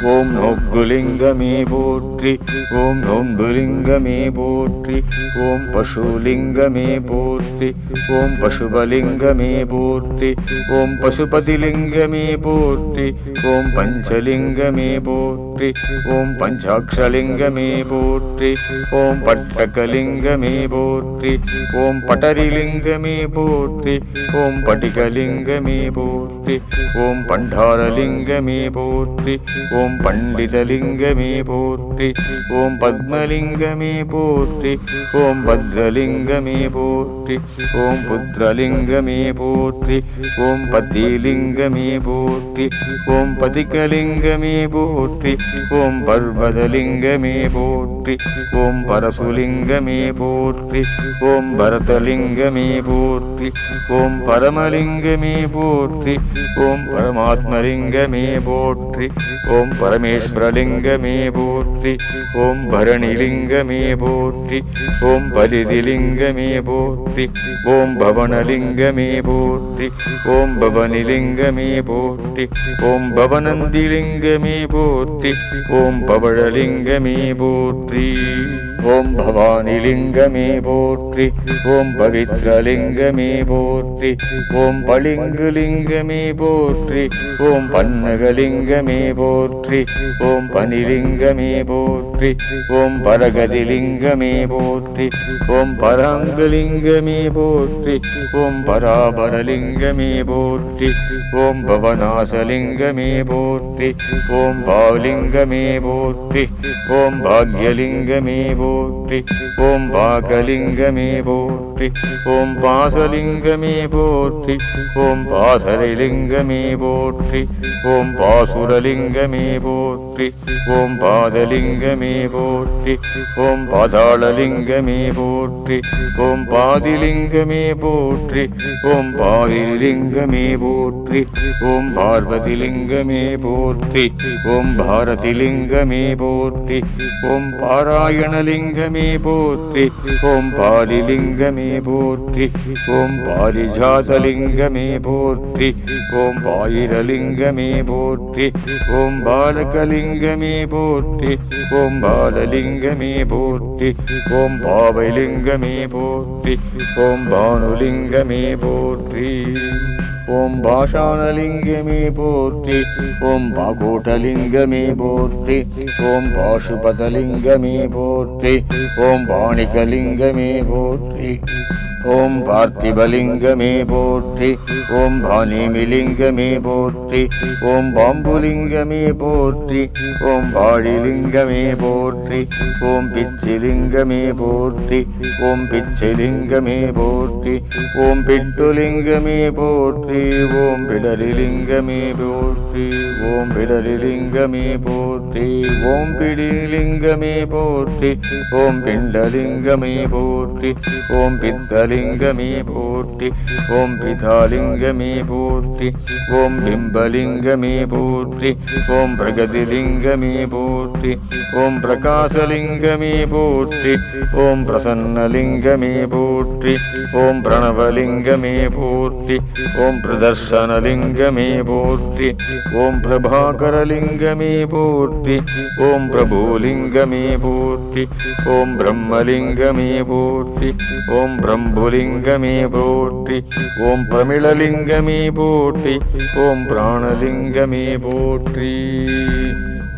ஓம் நொக்குலிங்கமே போற்றி ஓம் நொம்புலிங்கமே போற்றி ஓம் பசுலிங்கமே போற்றி ஓம் பசுபலிங்கமே போற்றி ஓம் பசுபதிலிங்கமே போற்றி ஓம் பஞ்சலிங்கமே போற்றி ஓம் பஞ்சாக்ஷலிங்கமே போற்றி ஓம் பட்டகலிங்கமே போற்றி ஓம் பட்டரிலிங்கமே போற்றி ஓம் பட்டிகலிங்கமே போற்றி ஓம் பண்டாரலிங்கமே போற்றி ஓம் பண்டிதலிங்கமே போற்றி ஓம் பத்மலிங்கமே போற்றி ஓம் பத்ரலிங்கமே போற்றி ஓம் புத்திரலிங்கமே போற்றி ஓம் பதிலிங்கமே போற்றி ஓம் பதிகலிங்கமே போற்றி ஓம் பர்வதலிங்கமே போற்றி ஓம் பரசுலிங்கமே போற்றி ஓம் பரதலிங்கமே போற்றி ஓம் பரமலிங்கமே போற்றி ஓம் பரமாத்மலிங்கமே போற்றி ஓம் பரமேஸ்வரலிங்கமே போற்றி ஓம் பரணிலிங்கமே போற்றி ஓம் பலிதிலிங்கமே போற்றி ஓம் பவனலிங்கமே போற்றி ஓம் பவனிலிங்கமே போற்றி ஓம் பவனந்திலிங்கமே போற்றி ஓம் பவழலிங்கமே போற்றி ஓம் பவானிலிங்கமே போற்றி ஓம் பவித்ரலிங்கமே போற்றி ஓம் பளிங்குலிங்கமே போற்றி ஓம் பன்னகலிங்கமே போற்றி ஓம் பனிலிங்கமே போற்றி ஓம் பரகதிலிங்கமே போற்றி ஓம் பராங்கலிங்கமே போற்றி ஓம் பராபரலிங்கமே போற்றி ஓம் பவநாசலிங்கமே போற்றி. ஓம் பாலிங்கமே போற்றி. ஓம் பாக்யலிங்கமே போற்றி. ஓம் பாகலிங்கமே போற்றி. ஓம் பாசலிங்கமே போற்றி. ஓம் பாசலிங்கமே போற்றி. ஓம் பாசுரலிங்கமே போற்றி. ஓம் பாதலிங்கமே போற்றி. ஓம் பாதாளலிங்கமே போற்றி. ஓம் பாதிலிங்கமே போற்றி. ஓம் பாதிலிங்கமே போற்றி. ஓம் பார்வதிலிங்கமே போற்றி. ஓம் பாரதிலிங்கமே போற்றி. ஓம் பாராயணலிங்கமே போற்றி. ஓம் பாலிலிங்கமே போற்றி. ஓம் பாரிஜாதலிங்கமே போற்றி. ஓம் பாயிரலிங்கமே போற்றி. ஓம் பாலகலிங்கமே போற்றி. ஓம் பாலலிங்கமே போற்றி. ஓம் பாவைலிங்கமே போற்றி. ஓம் பானுலிங்கமே போற்றி. ஓம் பாஷாணலிங்கமே போற்றி. ஓம் பாகோட்டலிங்கமே போற்றி. ஓம் பாசுபதலிங்கமே போற்றி. ஓம் பாணிகலிங்கமே போற்றி. ஓம் பார்த்திபலிங்கமே போற்றி. ஓம் பாணிமிலிங்கமே போற்றி. ஓம் பாம்புலிங்கமே போற்றி. ஓம் பாழிலிங்கமே போற்றி. ஓம் பிச்சிலிங்கமே போற்றி. ஓம் பிச்சிலிங்கமே போற்றி. ஓம் பிட்டுலிங்கமே போற்றி. ஓம் பிடலிலிங்கமே போற்றி. ஓம் பிடலிலிங்கமே போற்றி. ஓம் பிடிலிங்கமே போற்றி. ஓம் பிண்டலிங்கமே போற்றி. ஓம் பித்தலிங்கமே போற்றி. ஓம் பிதாலிங்கமே போற்றி. ஓம் பிம்பலிங்கமே போற்றி. ஓம் பிரகதிலிங்கமே போற்றி. ஓம் பிரகாசலிங்கமே போற்றி. ஓம் பிரசன்னலிங்கமே போற்றி. ஓம் பிரணவலிங்கமே போற்றி. ஓம் பிரதர்ஷனலிங்கமே போற்றி. ஓம் பிரபாகரலிங்கமே போற்றி. ஓம் பிரபுலிங்கமே போற்றி. ஓம் பிரம்மலிங்கமே போற்றி. ஓம் பிரம்புலிங்கமே போற்றி. ஓம் பிரமிளலிங்கமே போற்றி. ஓம் பிராணலிங்கமே போற்றி.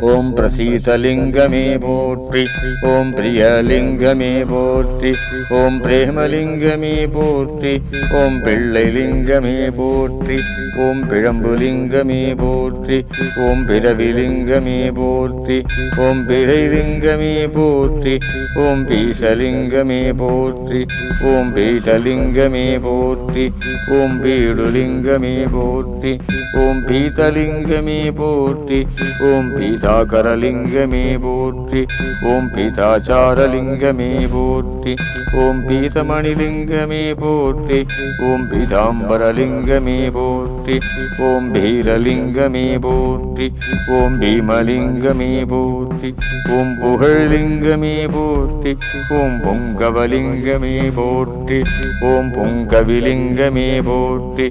ஓம் பிரசீதலிங்கமே போற்றி. ஓம் பிரியலிங்கமே போற்றி. ஓம் பிரேமலிங்கமே போற்றி. ஓம் பிள்ளைலிங்கமே போற்றி. ஓம் பிழம்புலிங்கமே போற்றி. ஓம் பிறவிலிங்கமே போற்றி. ஓம் பிறைலிங்கமே போற்றி. ஓம் பீசலிங்கமே போற்றி. ஓம் பீட்டலிங்கமே போற்றி. ஓம் பீடுலிங்கமே போற்றி. ஓம் பீதலிங்கமே போற்றி. ஓம் பீதாகரலிங்கமே போற்றி. ஓம் பீதாச்சாரலிங்கமே போற்றி. ஓம் பீதமணிலிங்கமே போற்றி. ஓம் பீதாம்பரலிங்கமே போற்றி. ஓம் பீரலிங்கமே போற்றி. ஓம் பீமலிங்கமே போற்றி. ஓம் புகழ்லிங்கமே போற்றி. ஓம் பொங்கவலிங்கமே போற்றி. ஓம் பொங்கவிலிங்கமே போற்றி.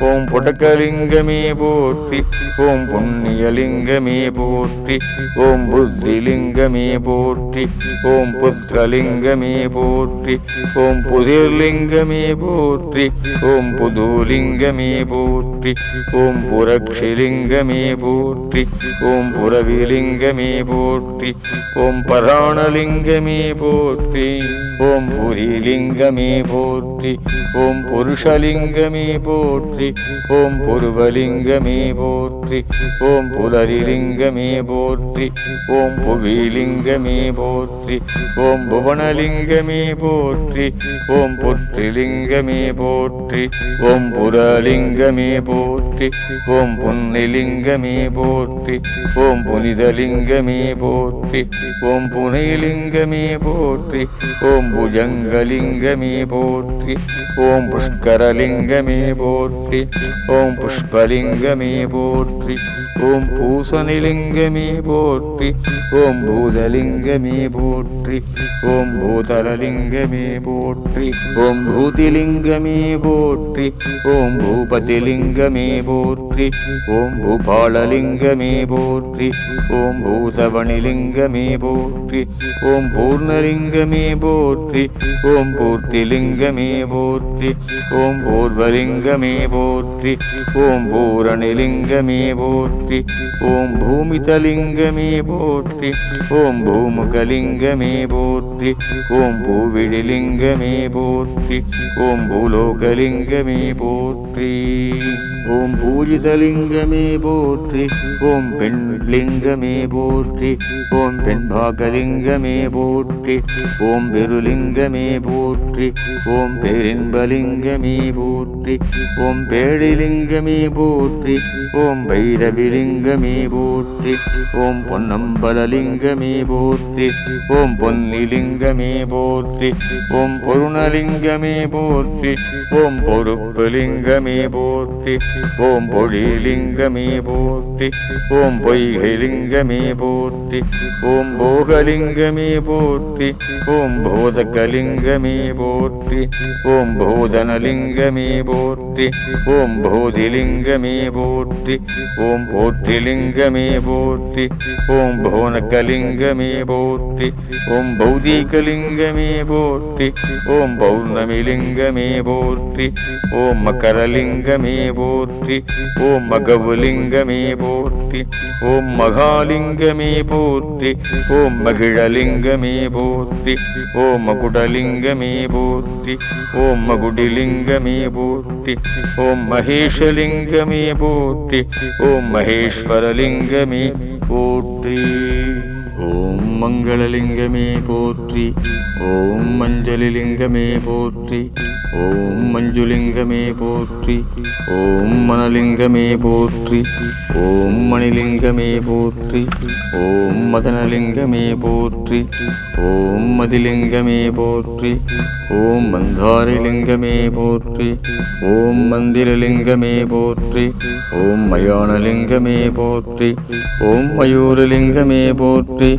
ஓம் புடக்கலிங்கமே போற்றி. ஓம் புண்ணியலிங்கமே போற்றி. ஓம் புத்திலிங்கமே போற்றி. ஓம் புத்திரலிங்கமே போற்றி. ஓம் புதிர்லிங்கமே போற்றி. ஓம் புதுலிங்கமே போற்றி. ஓம் புரக்ஷிலிங்கமே போற்றி. ஓம் புரவிலிங்கமே போற்றி. ஓம் பராணலிங்கமே போற்றி. ஓம் புரிலிங்கமே போற்றி. ஓம் புருஷலிங்கமே போற்றி. ஓம் புருவலிங்கமே போற்றி. ஓம் புலரிலிங்கமே போற்றி. ஓம் புவிலிங்கமே போற்றி. ஓம் புவனலிங்கமே போற்றி. ஓம் புற்றிலிங்கமே போற்றி. ஓம் புரலிங்கமே போற்றி. ஓம் புன்னிலிங்கமே போற்றி. ஓம் புனிதலிங்கமே போற்றி. ஓம் புனைலிங்கமே போற்றி. ஓம் புஜங்கலிங்கமே போற்றி. ஓம் புஷ்கரலிங்கமே போற்றி. ஓம் புஷ்பலிங்கமே போற்றி. ஓம் பூசணிலிங்கமே போற்றி. ஓம் பூதலிங்கமே போற்றி. ஓம் பூதலலிங்கமே போற்றி. ஓம் பூதிலிங்கமே போற்றி. ஓம் பூபதிலிங்கமே போற்றி. ஓம் பூபாலலிங்கமே போற்றி. ஓம் பூசவணிலிங்கமே போற்றி. ஓம் பூர்ணலிங்கமே போற்றி. ஓம் பூர்த்திலிங்கமே போற்றி. ஓம் பூர்வலிங்கமே போற்றி. ஓம் பூரணிலிங்கமே போற்றி. ஓம் பூமிதலிங்கமே பூலோகலிங்கமே போற்றி. ஓம் பூமுகலிங்கமே போற்றி. ஓம் பூவிழிலிங்கமே போற்றி. ஓம் பூலோகலிங்கமே போற்றி. ஓம் பூஜிதலிங்கமே போற்றி. ஓம் பெண் லிங்கமே போற்றி. ஓம் பெண்பாகலிங்கமே போற்றி. ஓம் பெருலிங்கமே போற்றி. ஓம் பேரின்பலிங்கமே போற்றி. ஓம் பேழிலிங்கமே போற்றி. ஓம் பைரவிலிங்கமே போற்றி. ஓம் பொன்னம்பலலிங்கமே போற்றி. ஓம் பொன்னிலிங்கமே போற்றி. ஓம் பொருணலிங்கமே போற்றி. ஓம் பொறுப்புலிங்கமே போற்றி. ஓம் பொழிலிங்கமே போற்றி. ஓம் பொய்கைலிங்கமே போற்றி. ஓம் போகலிங்கமே போற்றி. ஓம் போதகலிங்கமே போற்றி. ஓம் போதனலிங்கமே போற்றி. ஓம் போதிலிங்கமே போற்றி. ஓம் போற்றிலிங்கமே போற்றி. ஓம் போனகலிங்கமே போற்றி. ஓம் பௌதிகலிங்கமே போற்றி. ஓம் பௌர்ணமிலிங்கமே போற்றி. ஓம் மகரலிங்கமே போற்றி. ஓம் மகவுலிங்கமே போற்றி. ஓம் மகாலிங்கமே போற்றி. ஓம் மகிழலிங்கமே போற்றி. ஓம் மகுடலிங்கமே போற்றி. ஓம் மகுடிலிங்கமே போற்றி. ஓம் மகேஷலிங்கமே போற்றி. ஓம் மகேஸ்வரலிங்கமே போற்றி. ஓம் மங்களலிங்கமே போற்றி. ஓம் மஞ்சளிலிங்கமே போற்றி. ஓம் மஞ்சுலிங்கமே போற்றி. ஓம் மணலிங்கமே போற்றி. ஓம் மணிலிங்கமே போற்றி. ஓம் மதனலிங்கமே போற்றி. ஓம் மதிலிங்கமே போற்றி. ஓம் மந்தாரிலிங்கமே போற்றி. ஓம் மந்திரலிங்கமே போற்றி. ஓம் மயானலிங்கமே போற்றி. ஓம் மயூரலிங்கமே போற்றி.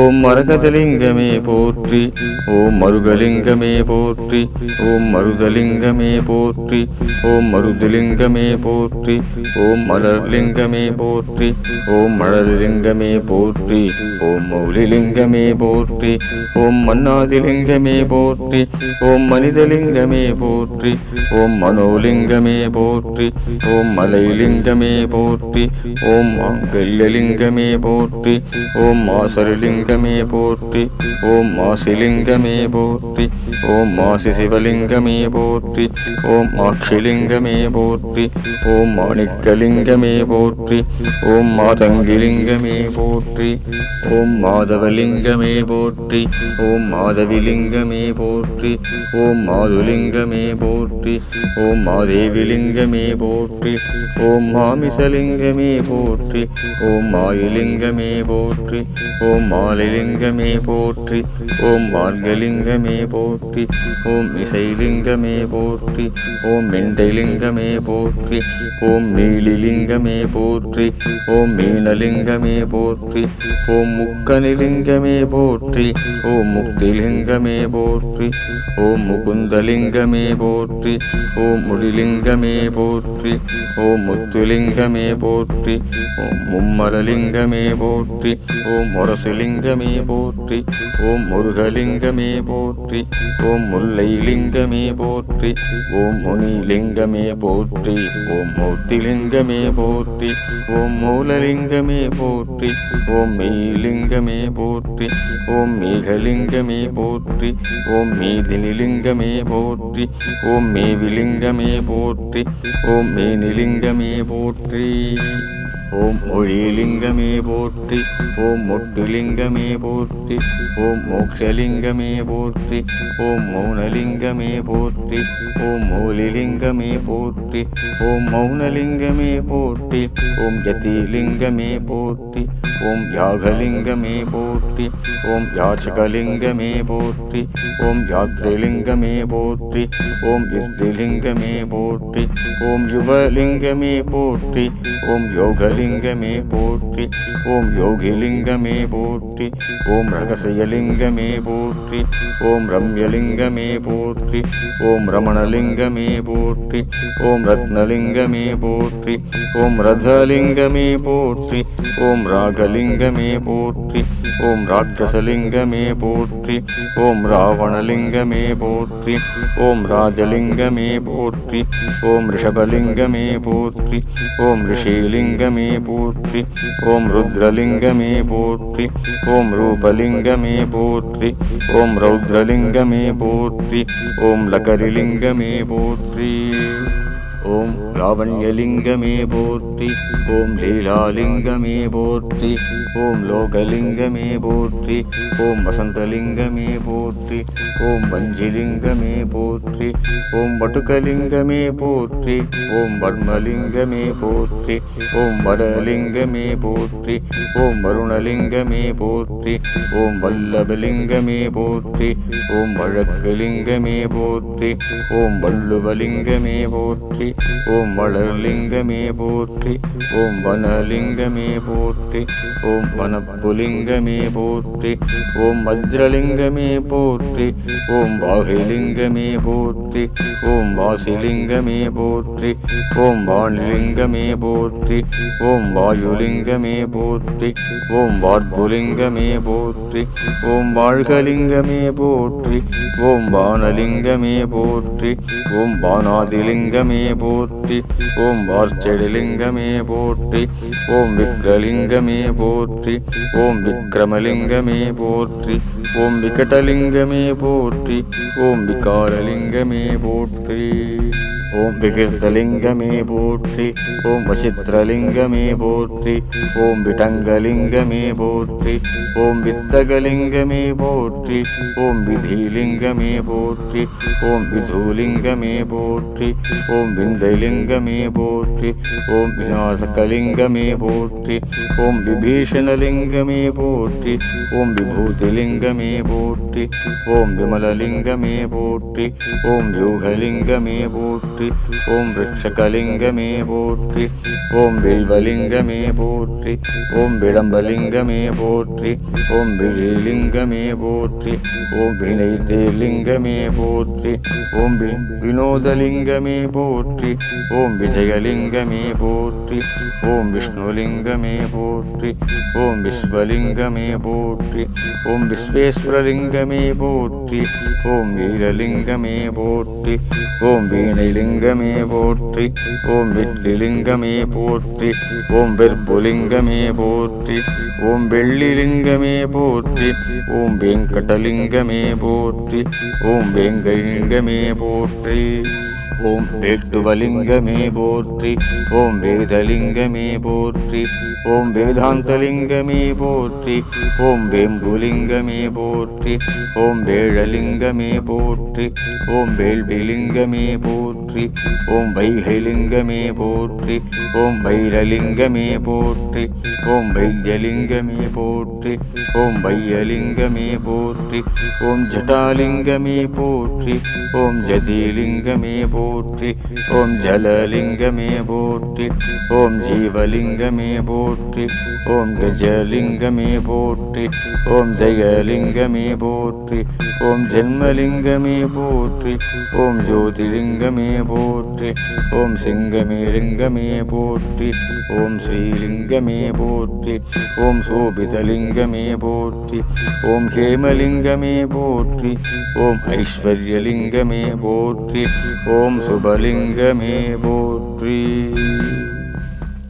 ஓம் மரகதலிங்கமே போற்றி. ஓம் மருகலிங்கமே போற்றி. ஓம் மருதலிங்கமே போற்றி. ஓம் மருதலிங்கமே போற்றி. ஓம் மலர்லிங்கமே போற்றி. ஓம் மலர்லிங்கமே போற்றி. ஓம் மௌலிலிங்கமே போற்றி. ஓம் மன்னாதிலிங்கமே போற்றி. ஓம் மனிதலிங்கமே போற்றி. ஓம் மனோலிங்கமே போற்றி. ஓம் மலைலிங்கமே போற்றி. ஓம் மாங்கல்யலிங்கமே போற்றி. ஓம் மாசரலிங்கமே போற்றி. ஓம் மாசிலிங்கமே போற்றி. ஓம் மாசி சிவலிங்கமே போற்றி. ஓம் மாட்சிலிங்கமே போற்றி. ஓம் மாணிக்கலிங்கமே போற்றி. ஓம் மாதங்கிலிங்கமே போற்றி. ஓம் மாதவலிங்கமே போற்றி. ஓம் மாதவிலிங்கமே போற்றி. ஓம் மாதுலிங்கமே போற்றி. ஓம் மாதேவிலிங்கமே போற்றி. ஓம் மாமிசலிங்கமே போற்றி. ஓம் மாயிலிங்கமே போற்றி. ஓம் மாலிலிங்கமே போற்றி. ஓம் மார்கலிங்கமே போற்றி. ஓம் இசைலிங்கமே போற்றி. ஓம் மெண்டைலிங்கமே போற்றி. ஓம் மீளிலிங்கமே போற்றி. ஓம் மீனலிங்கமே போற்றி. ஓம் முக்கனிலிங்கமே போற்றி. ஓம் முக்திலிங்கமே போற்றி. ஓம் முகுந்தலிங்கமே போற்றி. ஓம் முடிலிங்கமே போற்றி. ஓம் முத்துலிங்கமே போற்றி. ஓம் மும்மலலிங்கமே போற்றி. ஓம் முரசுலிங்கமே போற்றி. ஓம் முருகலிங்கமே போற்றி. ஓம் முல்லைலிங்கமே போற்றி. ஓம் முனிலிங்கமே போற்றி. ஓம் மூர்த்திலிங்கமே போற்றி. ஓம் மூலலிங்கமே போற்றி. ஓம் மெய்லிங்கமே போற்றி. ஓம் மேகலிங்கமே போற்றி. ஓம் மேதினிலிங்கமே போற்றி. ஓம் மேவிலிங்கமே போற்றி. ஓம் மேனிலிங்கமே போற்றி. ஓம் ஒளிலிங்கமே போற்றி. ஓம் மொட்டுலிங்கமே போற்றி. ஓம் மோக்ஷலிங்கமே போற்றி. ஓம் மௌனலிங்கமே போற்றி. ஓம் மௌலிலிங்கமே போற்றி. ஓம் மௌனலிங்கமே போற்றி. ஓம் யதிலிங்கமே போற்றி. ஓம் யாகலிங்கமே போற்றி. ஓம் யாச்சகலிங்கமே போற்றி. ஓம் யாத்ரிலிங்கமே போற்றி. ஓம் யுத்திலிங்கமே போற்றி. ஓம் யுவலிங்கமே போற்றி. ஓம் யோகலிங்கமே போற்றி. ஓம் யோகிலிங்கமே போற்றி. ஓம் ரகசியலிங்கமே போற்றி. ஓம் ரம்யலிங்கமே போற்றி. ஓம் ரமணலிங்கமே போற்றி. ஓம் ரத்னலிங்கமே போற்றி. ஓம் ரதலிங்கமே போற்றி. ஓம் ராகலிங்கமே போற்றி. ஓம் ராட்சசலிங்கமே போற்றி. ஓம் ராவணலிங்கமே போற்றி. ஓம் ராஜலிங்கமே போற்றி. ஓம் ரிஷபலிங்கமே போற்றி. ஓம் ரிஷிலிங்கமே போற்றி. ஓம் ருத்ரலிங்கமே போற்றி. ஓம் ரூபலிங்கமே போற்றி. ஓம் ரௌத்ரலிங்கமே போற்றி. ஓம் லகரிலிங்கமே போற்றி. ஓம் லாவண்யலிங்கமே போற்றி. ஓம் லீலாலிங்கமே போற்றி. ஓம் லோகலிங்கமே போற்றி. ஓம் வசந்தலிங்கமே போற்றி. ஓம் வஞ்சிலிங்கமே போற்றி. ஓம் வட்டுகலிங்கமே போற்றி. ஓம் வர்மலிங்கமே போற்றி. ஓம் வரலிங்கமே போற்றி. ஓம் வருணலிங்கமே போற்றி. ஓம் வல்லபலிங்கமே போற்றி. ஓம் வழக்கலிங்கமே போற்றி. ஓம் வள்ளுவலிங்கமே போற்றி. ஓம் வளர்லிங்கமே போற்றி. ஓம் வனலிங்கமே போற்றி. ஓம் வனப்புலிங்கமே போற்றி. ஓம் வஜ்ரலிங்கமே போற்றி. ஓம் வாகிலிங்கமே போற்றி. ஓம் வாசிலிங்கமே போற்றி. ஓம் வாணிலிங்கமே போற்றி. ஓம் வாயுலிங்கமே போற்றி. ஓம் வார்ப்புலிங்கமே போற்றி. ஓம் வாழ்கலிங்கமே போற்றி. ஓம் வானலிங்கமே போற்றி. ஓம் வானாதிலிங்கமே போற்றி. ஓம் வார்ச்செடிலிங்கமே போற்றி. ஓம் விக்ரலிங்கமே போற்றி. ஓம் விக்ரமலிங்கமே போற்றி. ஓம் விகடலிங்கமே போற்றி. ஓம் விகாரலிங்கமே போற்றி. ஓம் விகிர்தலிங்கமே போற்றி. ஓம் வசித்ரலிங்கமே போற்றி. ஓம் விடங்கலிங்கமே போற்றி. ஓம் வித்தகலிங்கமே போற்றி. ஓம் விதிலிங்கமே போற்றி. ஓம் விதுலிங்கமே போற்றி. ஓம் விந்தைலிங்கமே போற்றி. ஓம் விநாசகலிங்கமே போற்றி. ஓம் விபீஷணலிங்கமே போற்றி. ஓம் விபூதிலிங்கமே போற்றி. ஓம் விமலலிங்கமே போற்றி. ஓம் யூகலிங்கமே போற்றி. ஓம் விருட்சகலிங்கமே போற்றி. ஓம் வில்வலிங்கமே போற்றி. ஓம் விளம்பலிங்கமே போற்றி. ஓம் விழிலிங்கமே போற்றி. ஓம் வினைதேலிங்கமே போற்றி. ஓம் வினோதலிங்கமே போற்றி. ஓம் விஜயலிங்கமே போற்றி. ஓம் விஷ்ணுலிங்கமே போற்றி. ஓம் விஸ்வலிங்கமே போற்றி. ஓம் விஸ்வேஸ்வரலிங்கமே போற்றி. ஓம் வீரலிங்கமே போற்றி. ஓம் வீணைலிங்கமே போற்றி. ஓம் வித்லிலிங்கமே போற்றி. ஓம் விற்புலிங்கமே போற்றி. ஓம் வெள்ளிலிங்கமே போற்றி. ஓம் வெங்கடலிங்கமே போற்றி. ஓம் வேங்கைலிங்கமே போற்றி. ஓம் வேட்டுவலிங்கமே போற்றி. ஓம் வேதலிங்கமே போற்றி. ஓம் வேதாந்தலிங்கமே போற்றி. ஓம் வேம்புலிங்கமே போற்றி. ஓம் வேழலிங்கமே போற்றி. ஓம் வேள்விலிங்கமே போற்றி. ஓம் வைகைலிங்கமே போற்றி. ஓம் வைரலிங்கமே போற்றி. ஓம் வைத்தியலிங்கமே போற்றி. ஓம் வையலிங்கமே போற்றி. ஓம் ஜட்டாலிங்கமே போற்றி. ஓம் ஜதிலிங்கமே போற்றி. ஓம் ஜலலிங்கமே போற்றி. ஓம் ஜீவலிங்கமே போற்றி. ஓம் கஜலிங்கமே போற்றி. ஓம் ஜெயலிங்கமே போற்றி. ஓம் ஜென்மலிங்கமே போற்றி. ஓம் ஜோதிலிங்கமே போற்றி. ஓம் சிங்கமேலிங்கமே போற்றி. ஓம் ஸ்ரீலிங்கமே போற்றி. ஓம் சோபிதலிங்கமே போற்றி. ஓம் ஹேமலிங்கமே போற்றி. ஓம் ஐஸ்வர்யலிங்கமே போற்றி. ஓம் சுபலிங்கமே போற்றி.